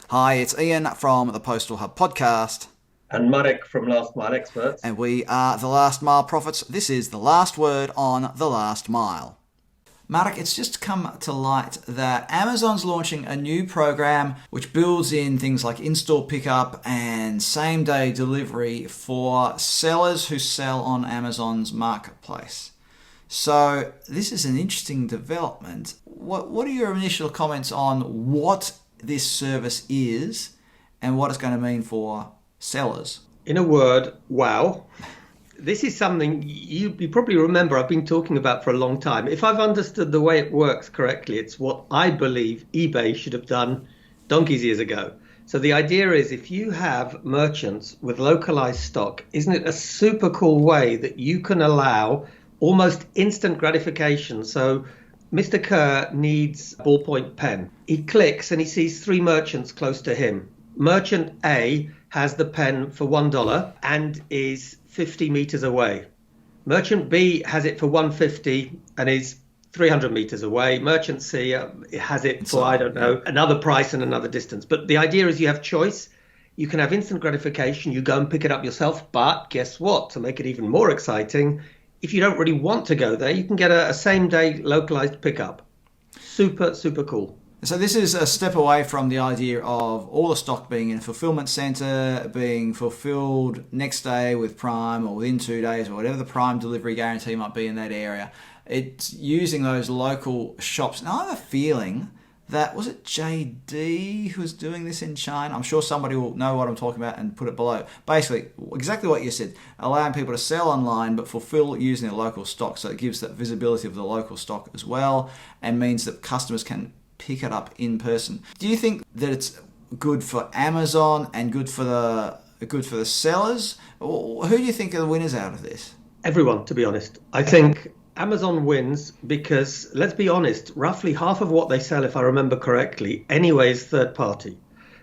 Hi, it's Ian from the Postal Hub podcast. And Marek from Last Mile Experts. And we are the Last Mile Prophets. This is the last word on the last mile. Marek, it's just come to light that Amazon's launching a new program which builds in things like in-store pickup and same-day delivery for sellers who sell on Amazon's marketplace. So this is an interesting development. What are your initial comments on what this service is and what it's going to mean for sellers? In a word, wow. This is something you probably remember I've been talking about for a long time. If I've understood the way it works correctly, it's what I believe eBay should have done donkey's years ago. So the idea is if you have merchants with localized stock, isn't it a super cool way that you can allow almost instant gratification? So Mr. Kerr needs a ballpoint pen. He clicks and he sees three merchants close to him. Merchant A has the pen for $1 and is 50 meters away. Merchant B has it for $1.50 and is 300 meters away. Merchant C has it for, I don't know, another price and another distance. But the idea is you have choice. You can have instant gratification. You go and pick it up yourself. But guess what? To make it even more exciting, if you don't really want to go there, you can get a same-day localized pickup. Super, super cool. So this is a step away from the idea of all the stock being in a fulfillment center, being fulfilled next day with Prime or within 2 days or whatever the Prime delivery guarantee might be in that area. It's using those local shops. Now I have a feeling that, was it JD who was doing this in China? I'm sure somebody will know what I'm talking about and put it below. Basically, exactly what you said, allowing people to sell online but fulfill using their local stock. So it gives that visibility of the local stock as well and means that customers can pick it up in person. Do you think that it's good for Amazon and good for the sellers? Who do you think are the winners out of this? Everyone, to be honest. I think Amazon wins because, let's be honest, roughly half of what they sell, if I remember correctly, anyway, is third party.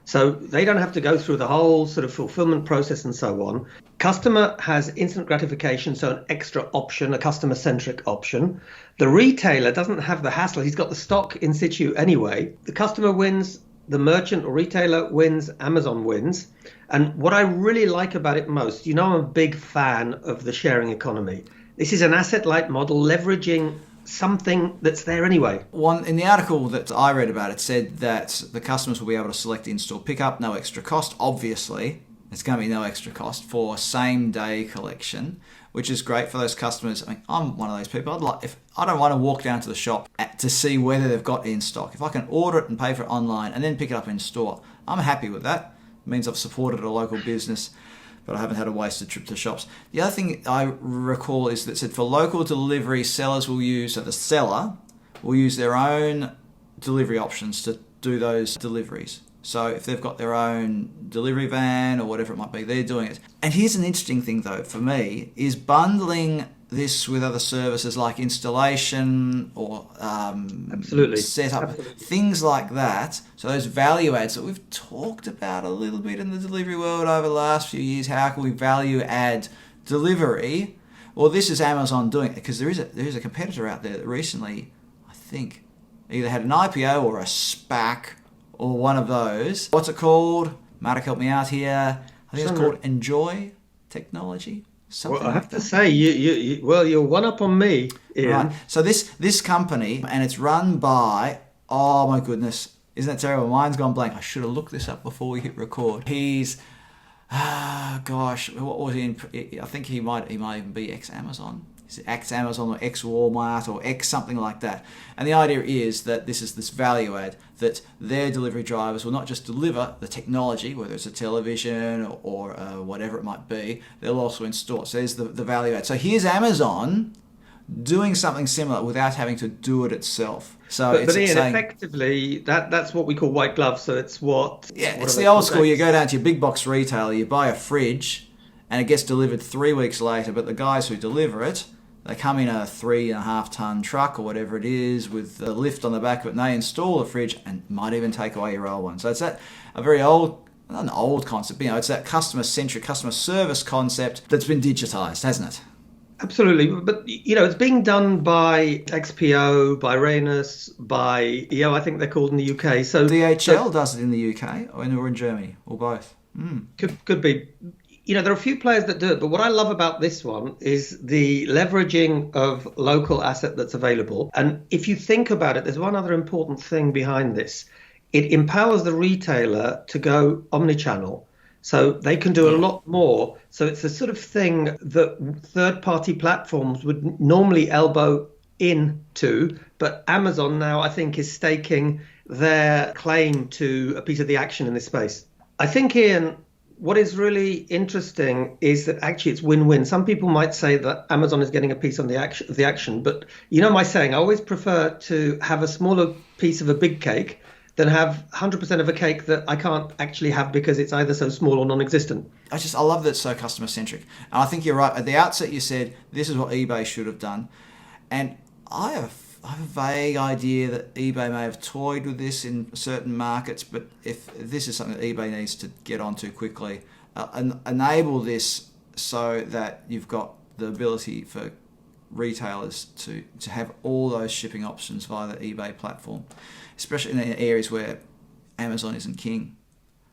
So they don't have to go through the whole sort of fulfillment process and so on. Customer has instant gratification, so an extra option, a customer-centric option. The retailer doesn't have the hassle. He's got the stock in situ anyway. The customer wins, the merchant or retailer wins, Amazon wins. And what I really like about it most, I'm a big fan of the sharing economy. This is an asset-light model leveraging something that's there anyway. In the article that I read about, it said that the customers will be able to select in-store pickup, no extra cost. Obviously, it's going to be no extra cost for same-day collection, which is great for those customers. I mean, I'm one of those people. If I don't want to walk down to the shop to see whether they've got in stock. If I can order it and pay for it online and then pick it up in store, I'm happy with that. It means I've supported a local business, but I haven't had a wasted trip to shops. The other thing I recall is that it said for local delivery, the seller will use their own delivery options to do those deliveries. So if they've got their own delivery van or whatever it might be, they're doing it. And here's an interesting thing though, for me, is bundling this with other services like installation or setup, Absolutely. things like that. So those value adds that we've talked about a little bit in the delivery world over the last few years. How can we value add delivery? Well, this is Amazon doing it because there is a competitor out there that recently, I think, either had an IPO or a SPAC or one of those. What's it called? Marek, help me out here. I think it's called Enjoy Technology. Well, I have to say, you're one up on me, Ian. Right. So this company, and it's run by, oh my goodness, isn't that terrible? Mine's gone blank. I should have looked this up before we hit record. He's, what was he in? I think he might even be ex-Amazon. Is it ex-Amazon or ex-Walmart or ex-something like that? And the idea is that this is this value add, that their delivery drivers will not just deliver the technology, whether it's a television or whatever it might be, they'll also install. So there's the value add. So here's Amazon doing something similar without having to do it itself. So but Ian, effectively, that's what we call white glove. So it's it's the old school. You go down to your big box retailer, you buy a fridge, and it gets delivered 3 weeks later. But the guys who deliver it, they come in a 3.5-ton truck or whatever it is with a lift on the back of it, and they install the fridge and might even take away your old one. So it's a very old, not an old concept, but it's that customer-centric, customer service concept that's been digitized, hasn't it? Absolutely, but it's being done by XPO, by Rhenus, by I think they're called in the UK. So DHL does it in the UK or in Germany or both. could be. There are a few players that do it, but what I love about this one is the leveraging of local asset that's available. And if you think about it, there's one other important thing behind this. It empowers the retailer to go omnichannel. So they can do a lot more. So it's the sort of thing that third-party platforms would normally elbow into, but Amazon now, I think, is staking their claim to a piece of the action in this space. I think, Ian, what is really interesting is that actually it's win-win. Some people might say that Amazon is getting a piece of the action, but my saying, I always prefer to have a smaller piece of a big cake than have 100% of a cake that I can't actually have because it's either so small or non-existent. I love that it's so customer-centric. And I think you're right. At the outset, you said this is what eBay should have done. And I have a vague idea that eBay may have toyed with this in certain markets, but if this is something that eBay needs to get onto quickly, and enable this so that you've got the ability for retailers to have all those shipping options via the eBay platform, especially in areas where Amazon isn't king.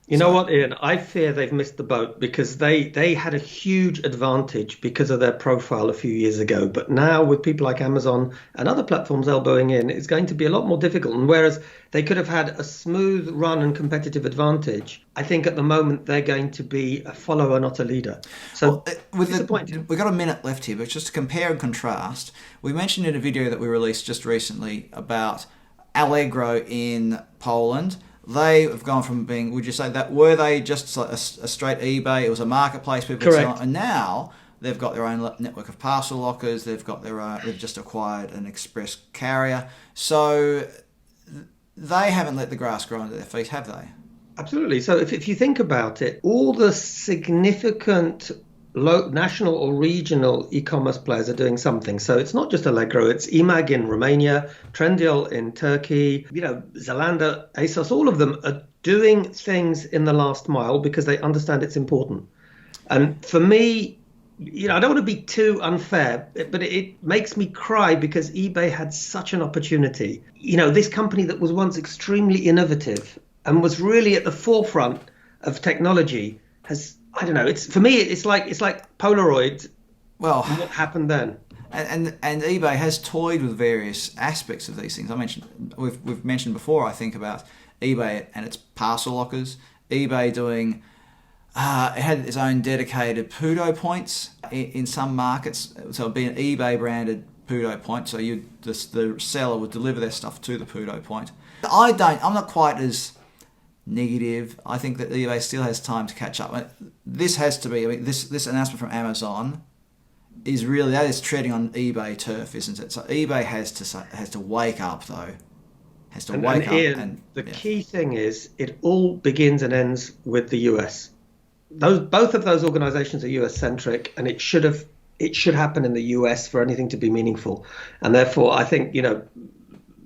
You know what, Ian? I fear they've missed the boat because they had a huge advantage because of their profile a few years ago. But now with people like Amazon and other platforms elbowing in, it's going to be a lot more difficult. And whereas they could have had a smooth run and competitive advantage, I think at the moment they're going to be a follower, not a leader. So we've got a minute left here, but just to compare and contrast, we mentioned in a video that we released just recently about Allegro in Poland. They have gone from being, would you say that, were they just a straight eBay? It was a marketplace, people Correct. and now they've got their own network of parcel lockers. They've got they've just acquired an express carrier. So they haven't let the grass grow under their feet, have they? Absolutely. So if you think about it, all the significant national or regional e-commerce players are doing something. So it's not just Allegro, it's eMAG in Romania, Trendyol in Turkey, Zalando, ASOS, all of them are doing things in the last mile because they understand it's important. And for me, I don't want to be too unfair, but it makes me cry because eBay had such an opportunity. This company that was once extremely innovative and was really at the forefront of technology has, I don't know. For me, it's like Polaroid. Well, what happened then? And eBay has toyed with various aspects of these things. We've mentioned before, I think, about eBay and its parcel lockers. eBay doing it had its own dedicated PUDO points in some markets. So it'd be an eBay branded PUDO point. So the seller would deliver their stuff to the PUDO point. I'm not quite as negative. I think that eBay still has time to catch up. This has to be. This announcement from Amazon is treading on eBay turf, isn't it? So eBay has to wake up though. Has to wake up. Ian, the key thing is it all begins and ends with the US. Both of those organizations are US centric, and it should happen in the US for anything to be meaningful. And therefore, I think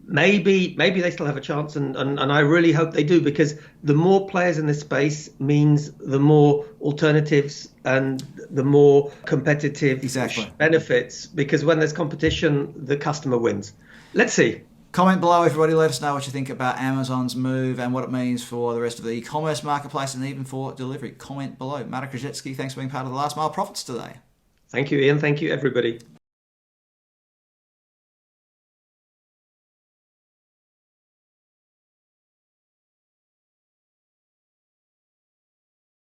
maybe they still have a chance, and I really hope they do, because the more players in this space means the more alternatives and the more competitive benefits, because when there's competition, the customer wins. Let's see. Comment below, everybody. Let us know what you think about Amazon's move and what it means for the rest of the e-commerce marketplace and even for delivery. Comment below. Marek Krzyzewski, thanks for being part of the Last Mile Profits today. Thank you, Ian. Thank you, everybody.